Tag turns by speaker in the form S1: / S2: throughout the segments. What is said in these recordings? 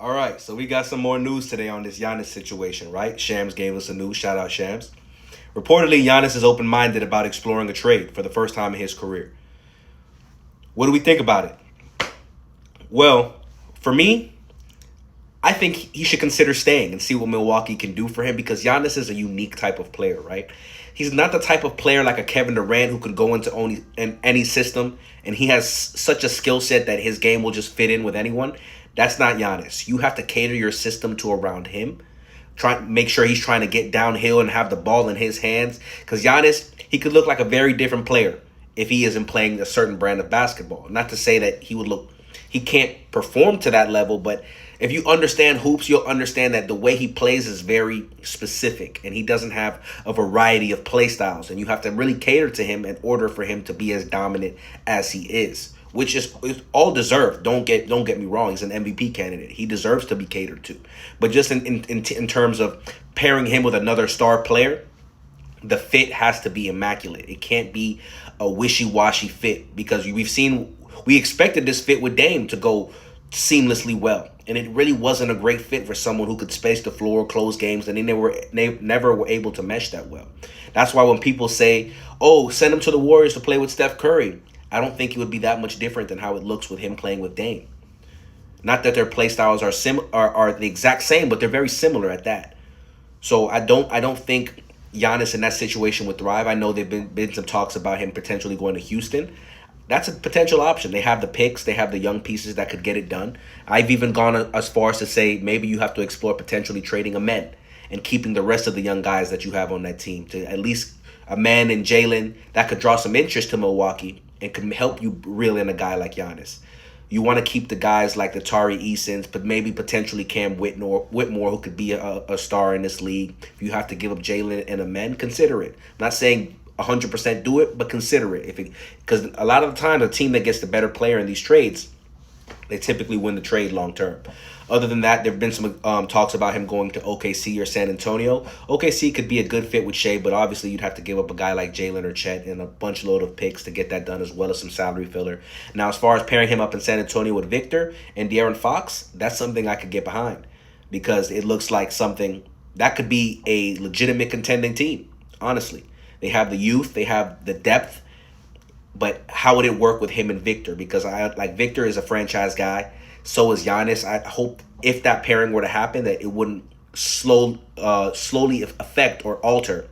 S1: All right, so we got some more news today on this Giannis situation, right? Shams gave us the news. Shout out Shams. Reportedly, Giannis is open minded about exploring a trade for the first time in his career. What do we think about it? Well, for me, I think he should consider staying and see what Milwaukee can do for him because Giannis is a unique type of player, right? He's not the type of player like a Kevin Durant who could go into any system, and he has such a skill set that his game will just fit in with anyone. That's not Giannis. You have to cater your system to around him. Try make sure he's trying to get downhill and have the ball in his hands. Because Giannis, he could look like a very different player if he isn't playing a certain brand of basketball. Not to say that he can't perform to that level, but if you understand hoops, you'll understand that the way he plays is very specific, and he doesn't have a variety of play styles, and you have to really cater to him in order for him to be as dominant as he is, which is all deserved. Don't get me wrong. He's an MVP candidate. He deserves to be catered to, but just in terms of pairing him with another star player, the fit has to be immaculate. It can't be a wishy-washy fit because we expected this fit with Dame to go seamlessly well. And it really wasn't a great fit for someone who could space the floor, close games, and they never were able to mesh that well. That's why when people say, oh, send him to the Warriors to play with Steph Curry, I don't think it would be that much different than how it looks with him playing with Dame. Not that their play styles are the exact same, but they're very similar at that. So I don't think Giannis in that situation would thrive. I know there've been some talks about him potentially going to Houston. That's a potential option. They have the picks. They have the young pieces that could get it done. I've even gone as far as to say maybe you have to explore potentially trading a man and keeping the rest of the young guys that you have on that team to at least a man and Jalen that could draw some interest to Milwaukee and could help you reel in a guy like Giannis. You want to keep the guys like the Tari Easons, but maybe potentially Cam Whitmore, who could be a star in this league. If you have to give up Jalen and a man, consider it. I'm not saying 100% do it, but consider it. Because a lot of the time, the team that gets the better player in these trades, they typically win the trade long term. Other than that, there have been some talks about him going to OKC or San Antonio. OKC could be a good fit with Shea, but obviously you'd have to give up a guy like Jalen or Chet and a bunch load of picks to get that done, as well as some salary filler. Now, as far as pairing him up in San Antonio with Victor and De'Aaron Fox, that's something I could get behind because it looks like something that could be a legitimate contending team, honestly. They have the youth, they have the depth, but how would it work with him and Victor? Because Victor is a franchise guy. So is Giannis. I hope if that pairing were to happen, that it wouldn't slowly affect or alter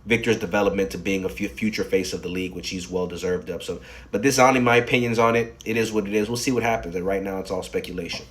S1: Victor's development to being a future face of the league, which he's well deserved of. So, but this is only my opinions on it. It is what it is. We'll see what happens. And right now, it's all speculation.